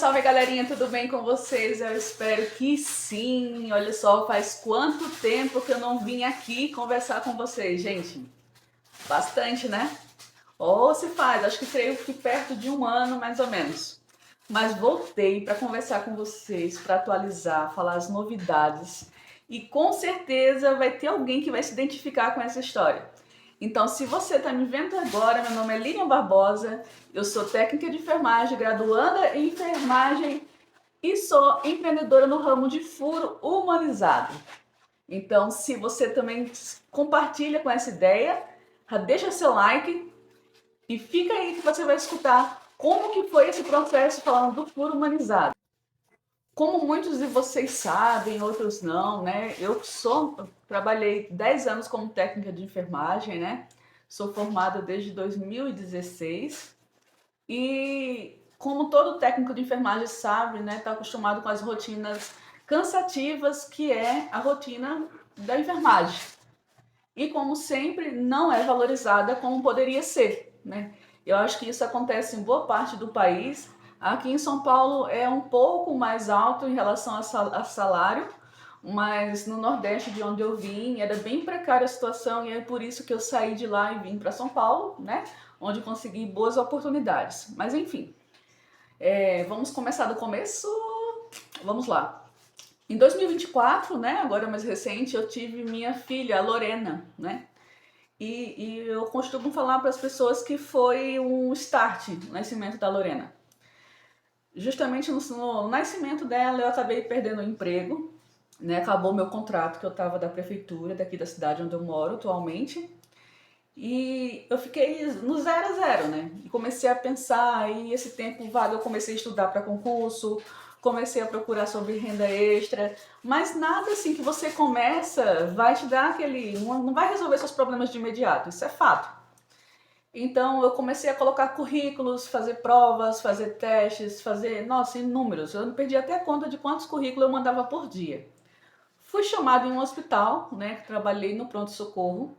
salve galerinha, tudo bem com vocês? Eu espero que sim. Olha só, faz quanto tempo que eu não vim aqui conversar com vocês, gente? Bastante, né? Ou se faz, acho que creio que perto de um ano mais ou menos. Mas voltei para conversar com vocês, para atualizar, falar as novidades. E com certeza vai ter alguém que vai se identificar com essa história. Então, se você está me vendo agora, meu nome é Lilian Barbosa, eu sou técnica de enfermagem, graduanda em enfermagem e sou empreendedora no ramo de furo humanizado. Então, se você também compartilha com essa ideia, deixa seu like e fica aí que você vai escutar como que foi esse processo falando do furo humanizado. Como muitos de vocês sabem, outros não, né? Trabalhei 10 anos como técnica de enfermagem, né? Sou formada desde 2016 e como todo técnico de enfermagem sabe, né, tá acostumado com as rotinas cansativas que é a rotina da enfermagem. E como sempre, não é valorizada como poderia ser, né? Eu acho que isso acontece em boa parte do país. Aqui em São Paulo é um pouco mais alto em relação a salário, mas no Nordeste, de onde eu vim, era bem precária a situação e é por isso que eu saí de lá e vim para São Paulo, né? Onde consegui boas oportunidades. Mas enfim, vamos começar do começo? Vamos lá. Em 2024, né, agora mais recente, eu tive minha filha, a Lorena, né? E eu costumo falar para as pessoas que foi um start no nascimento da Lorena. Justamente no nascimento dela eu acabei perdendo o emprego, né? Acabou meu contrato que eu estava da prefeitura daqui da cidade onde eu moro atualmente. E eu fiquei no 0 a 0, né? E comecei a pensar, e esse tempo vago eu comecei a estudar para concurso, comecei a procurar sobre renda extra, mas nada assim que você começa vai te dar aquele, não vai resolver seus problemas de imediato, isso é fato. Então eu comecei a colocar currículos, fazer provas, fazer testes, fazer, nossa, inúmeros. Eu perdi até a conta de quantos currículos eu mandava por dia. Fui chamada em um hospital, né? Trabalhei no pronto-socorro,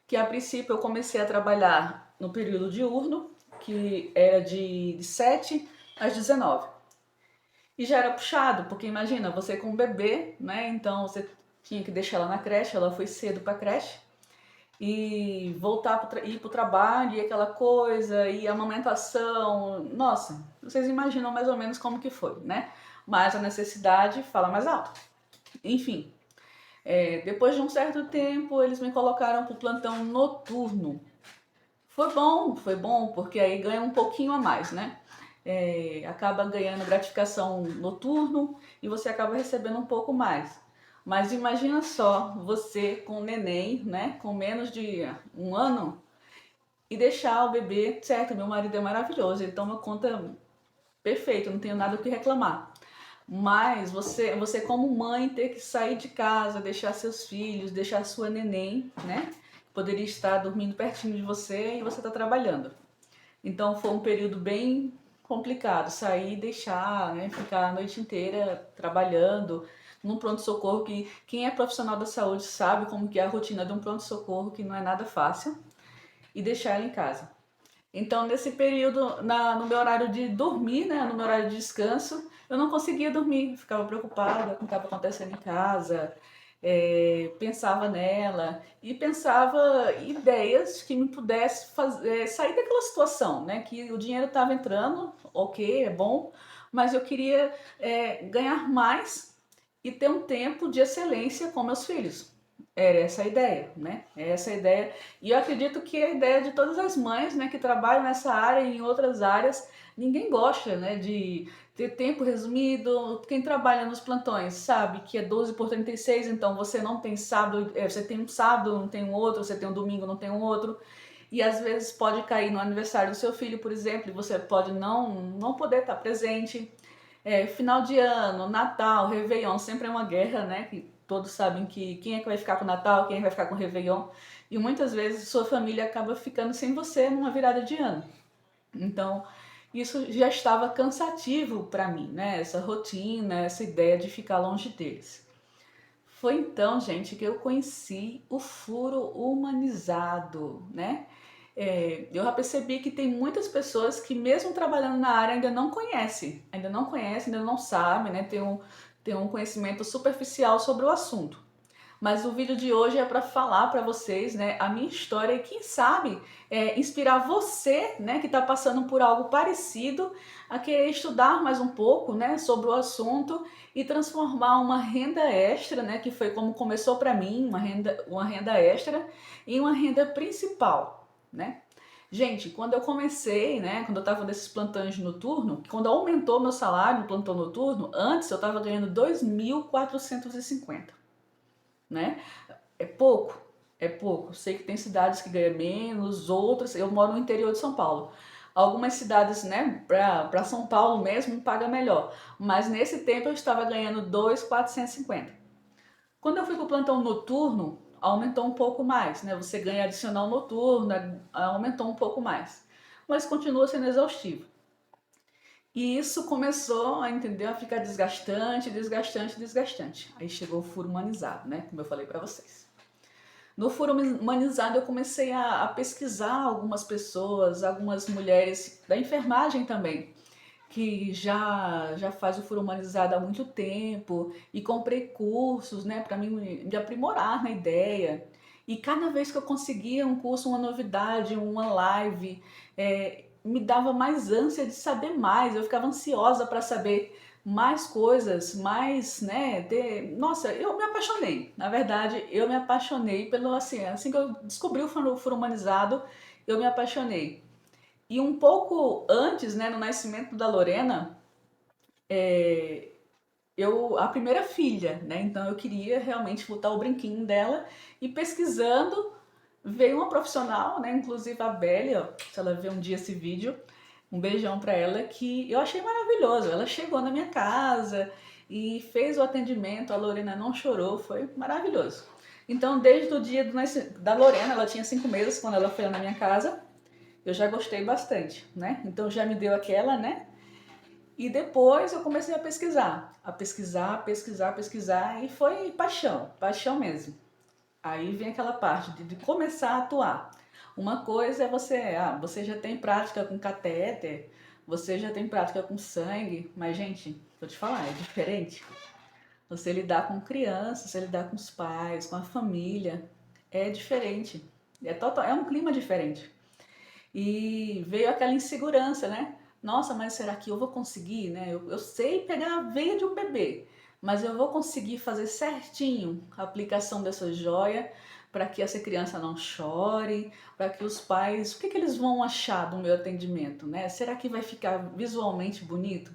que a princípio eu comecei a trabalhar no período diurno, que era de 7 às 19. E já era puxado, porque imagina, você com um bebê, né? Então você tinha que deixar ela na creche, ela foi cedo para a creche, e voltar ir para o trabalho, e aquela coisa, e a amamentação. Nossa, vocês imaginam mais ou menos como que foi, né? Mas a necessidade fala mais alto. Enfim, depois de um certo tempo, eles me colocaram para o plantão noturno. Foi bom, porque aí ganha um pouquinho a mais, né? Acaba ganhando gratificação noturno e você acaba recebendo um pouco mais. Mas imagina só, você com um neném, né? Com menos de um ano, e deixar o bebê, certo? Meu marido é maravilhoso, ele toma conta perfeito, não tenho nada o que reclamar. Mas você como mãe ter que sair de casa, deixar seus filhos, deixar sua neném, né? Poderia estar dormindo pertinho de você e você está trabalhando. Então foi um período bem complicado, sair e deixar, né? Ficar a noite inteira trabalhando num pronto-socorro que quem é profissional da saúde sabe como que é a rotina de um pronto-socorro, que não é nada fácil, e deixar ela em casa. Então, nesse período, no meu horário de dormir, né, no meu horário de descanso, eu não conseguia dormir, ficava preocupada com o que estava acontecendo em casa, pensava nela e pensava ideias que me pudesse fazer, sair daquela situação, né, que o dinheiro estava entrando, ok, é bom, mas eu queria ganhar mais e ter um tempo de excelência com meus filhos. Era essa a ideia, né? É essa a ideia. E eu acredito que é a ideia de todas as mães, né, que trabalham nessa área e em outras áreas. Ninguém gosta, né, de ter tempo resumido. Quem trabalha nos plantões sabe que é 12 por 36, então você não tem sábado, você tem um sábado, não tem um outro, você tem um domingo, não tem um outro. E às vezes pode cair no aniversário do seu filho, por exemplo, e você pode não poder estar presente. Final de ano, Natal, Réveillon, sempre é uma guerra, né? Que todos sabem que quem é que vai ficar com o Natal, quem é que vai ficar com o Réveillon. E muitas vezes sua família acaba ficando sem você numa virada de ano. Então, isso já estava cansativo para mim, né? Essa rotina, essa ideia de ficar longe deles. Foi então, gente, que eu conheci o furo humanizado, né? eu já percebi que tem muitas pessoas que mesmo trabalhando na área ainda não sabe, né? Tem um conhecimento superficial sobre o assunto. Mas o vídeo de hoje é para falar para vocês, né, a minha história e quem sabe inspirar você, né, que está passando por algo parecido, a querer estudar mais um pouco, né, sobre o assunto e transformar uma renda extra, né, que foi como começou para mim, uma renda extra, em uma renda principal, né? Gente, quando eu comecei, né, quando eu estava nesses plantões noturnos, quando aumentou meu salário no plantão noturno, antes eu estava ganhando 2.450, né? É pouco, é pouco. Sei que tem cidades que ganham menos, outras. Eu moro no interior de São Paulo. Algumas cidades, né, para São Paulo mesmo, paga melhor. Mas nesse tempo eu estava ganhando 2.450. Quando eu fui para o plantão noturno, aumentou um pouco mais, né? Você ganha adicional noturno, aumentou um pouco mais. Mas continua sendo exaustivo. E isso começou a entender, a ficar desgastante, desgastante, desgastante. Aí chegou o furo humanizado, né? Como eu falei para vocês. No Furo Humanizado eu comecei a pesquisar algumas pessoas, algumas mulheres da enfermagem também, que já faz o Furo Humanizado há muito tempo e comprei cursos, né, para me aprimorar na ideia. E cada vez que eu conseguia um curso, uma novidade, uma live, me dava mais ânsia de saber mais. Eu ficava ansiosa para saber mais coisas, mais, né, nossa, eu me apaixonei. Na verdade, eu me apaixonei pelo assim que eu descobri o Furo Humanizado, eu me apaixonei. E um pouco antes, né, no nascimento da Lorena, a primeira filha, né? Então eu queria realmente botar o brinquinho dela e pesquisando veio uma profissional, né? Inclusive a Bélia, ó, se ela ver um dia esse vídeo, um beijão para ela que eu achei maravilhoso. Ela chegou na minha casa e fez o atendimento, a Lorena não chorou, foi maravilhoso. Então desde o dia da Lorena, ela tinha 5 meses quando ela foi na minha casa, eu já gostei bastante, né? Então já me deu aquela, né? E depois eu comecei a pesquisar e foi paixão, paixão mesmo. Aí vem aquela parte de começar a atuar. Uma coisa é você já tem prática com catéter, você já tem prática com sangue, mas gente, vou te falar, é diferente. Você lidar com crianças, você lidar com os pais, com a família, é diferente. É um clima diferente. E veio aquela insegurança, né? Nossa, mas será que eu vou conseguir, né? Eu sei pegar a veia de um bebê, mas eu vou conseguir fazer certinho a aplicação dessa joia para que essa criança não chore, para que os pais, o que que eles vão achar do meu atendimento, né? Será que vai ficar visualmente bonito?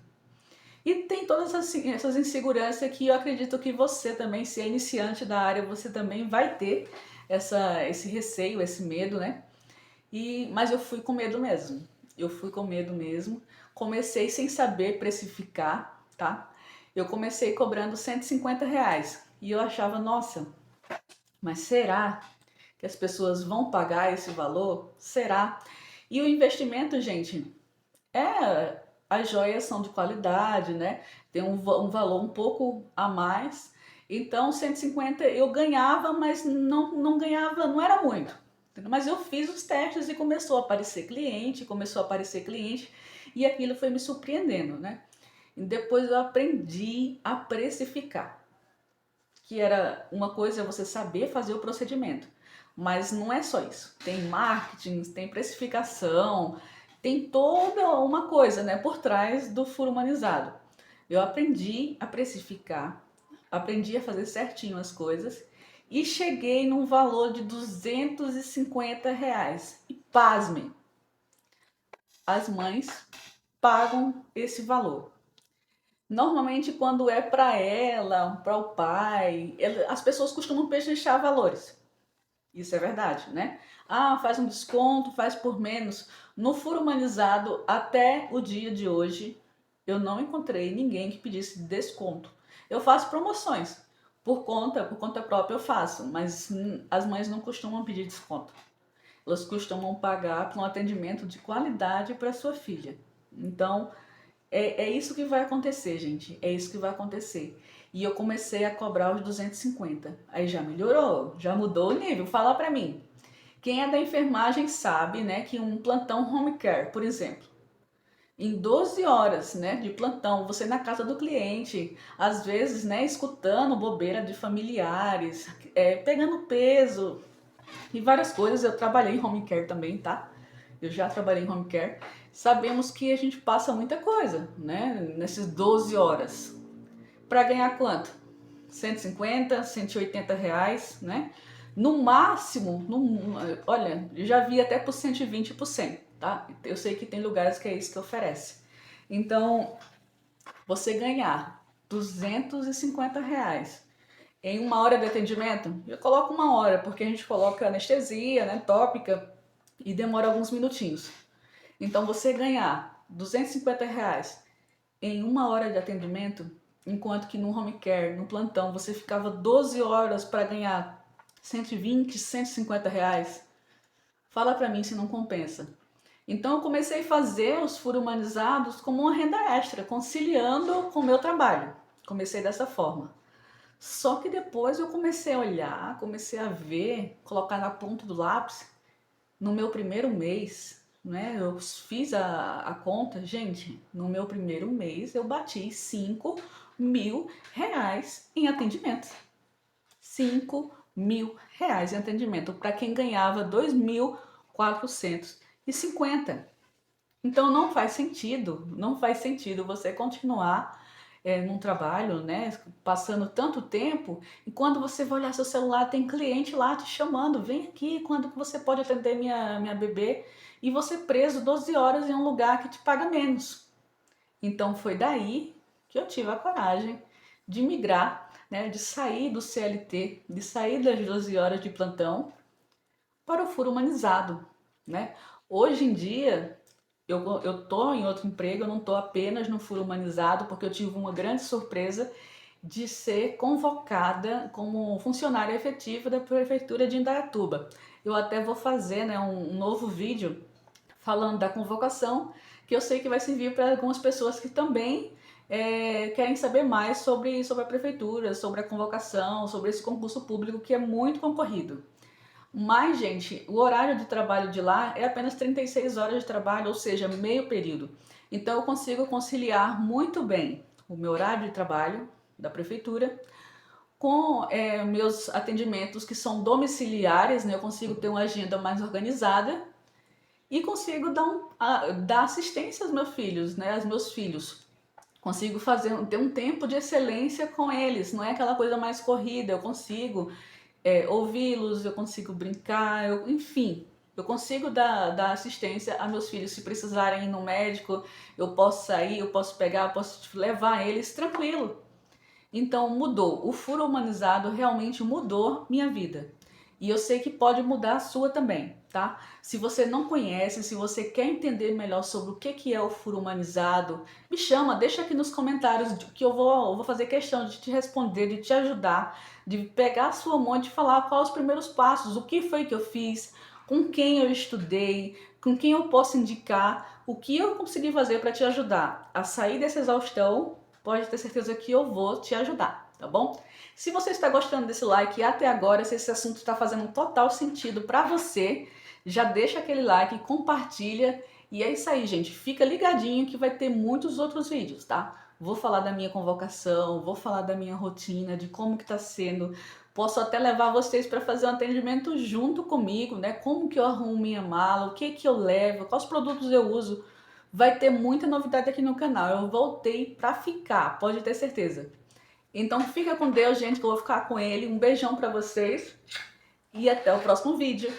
E tem todas essas inseguranças que eu acredito que você também, se é iniciante da área, você também vai ter esse receio, esse medo, né? Mas eu fui com medo mesmo. Eu fui com medo mesmo. Comecei sem saber precificar, tá? Eu comecei cobrando R$ 150. E eu achava, nossa, mas será que as pessoas vão pagar esse valor? Será? E o investimento, gente, as joias são de qualidade, né? Tem um valor um pouco a mais. Então, 150 eu ganhava, mas não ganhava, não era muito. Mas eu fiz os testes e começou a aparecer cliente, e aquilo foi me surpreendendo, né? E depois eu aprendi a precificar, que era uma coisa é você saber fazer o procedimento, mas não é só isso. Tem marketing, tem precificação, tem toda uma coisa, né, por trás do furo humanizado. Eu aprendi a precificar, aprendi a fazer certinho as coisas e cheguei num valor de R$ 250. E pasmem, as mães pagam esse valor. Normalmente, quando é para ela, para o pai, as pessoas costumam pechinchar valores. Isso é verdade, né? Ah, faz um desconto, faz por menos. No Furo Humanizado, até o dia de hoje, eu não encontrei ninguém que pedisse desconto. Eu faço promoções. Por conta própria eu faço, mas as mães não costumam pedir desconto. Elas costumam pagar por um atendimento de qualidade para sua filha. Então, é isso que vai acontecer, gente. É isso que vai acontecer. E eu comecei a cobrar os 250. Aí já melhorou, já mudou o nível. Fala pra mim. Quem é da enfermagem sabe, né, que um plantão home care, por exemplo, em 12 horas, né, de plantão, você na casa do cliente, às vezes, né, escutando bobeira de familiares, pegando peso e várias coisas. Eu trabalhei em home care também, tá? Eu já trabalhei em home care. Sabemos que a gente passa muita coisa, né, nessas 12 horas. Para ganhar quanto? 150, 180 reais, né? No máximo, olha, eu já vi até por 120%, tá? Eu sei que tem lugares que é isso que oferece. Então, você ganhar 250 reais em uma hora de atendimento, eu coloco uma hora, porque a gente coloca anestesia, né, tópica, e demora alguns minutinhos. Então, você ganhar 250 reais em uma hora de atendimento, enquanto que no home care, no plantão, você ficava 12 horas para ganhar 120, 150 reais, fala para mim se não compensa. Então eu comecei a fazer os furos humanizados como uma renda extra, conciliando com o meu trabalho. Comecei dessa forma. Só que depois eu comecei a olhar, comecei a ver, colocar na ponta do lápis, no meu primeiro mês, né? Eu fiz a conta, gente, no meu primeiro mês eu bati 5.000 reais em atendimento. 5.000 reais em atendimento, para quem ganhava 2.450. Então não faz sentido você continuar num trabalho, né, passando tanto tempo, e quando você vai olhar seu celular, tem cliente lá te chamando, vem aqui, quando que você pode atender minha bebê, e você preso 12 horas em um lugar que te paga menos. Então foi daí que eu tive a coragem de migrar, né, de sair do CLT, de sair das 12 horas de plantão para o furo humanizado, né? Hoje em dia, eu tô em outro emprego, eu não tô apenas no furo humanizado, porque eu tive uma grande surpresa de ser convocada como funcionária efetiva da Prefeitura de Indaiatuba. Eu até vou fazer, né, um novo vídeo falando da convocação, que eu sei que vai servir para algumas pessoas que também querem saber mais sobre a prefeitura, sobre a convocação, sobre esse concurso público que é muito concorrido. Mas, gente, o horário de trabalho de lá é apenas 36 horas de trabalho, ou seja, meio período. Então eu consigo conciliar muito bem o meu horário de trabalho da prefeitura com meus atendimentos que são domiciliares, né? Eu consigo ter uma agenda mais organizada e consigo dar assistência aos meus filhos, né? Aos meus filhos. Consigo ter um tempo de excelência com eles, não é aquela coisa mais corrida, eu consigo ouvi-los, eu consigo brincar, enfim, eu consigo dar assistência a meus filhos. Se precisarem ir no médico, eu posso sair, eu posso pegar, eu posso levar eles tranquilo. Então mudou, o furo humanizado realmente mudou minha vida. E eu sei que pode mudar a sua também, tá? Se você não conhece, se você quer entender melhor sobre o que é o furo humanizado, me chama, deixa aqui nos comentários que eu vou fazer questão de te responder, de te ajudar, de pegar a sua mão e de falar quais os primeiros passos, o que foi que eu fiz, com quem eu estudei, com quem eu posso indicar, o que eu consegui fazer para te ajudar a sair dessa exaustão. Pode ter certeza que eu vou te ajudar, tá bom? Se você está gostando desse like até agora, se esse assunto está fazendo total sentido para você, já deixa aquele like, compartilha. E é isso aí, gente. Fica ligadinho que vai ter muitos outros vídeos, tá? Vou falar da minha convocação, vou falar da minha rotina, de como que tá sendo. Posso até levar vocês para fazer um atendimento junto comigo, né? Como que eu arrumo minha mala, o que que eu levo, quais produtos eu uso. Vai ter muita novidade aqui no canal. Eu voltei para ficar, pode ter certeza. Então fica com Deus, gente, que eu vou ficar com ele. Um beijão para vocês e até o próximo vídeo.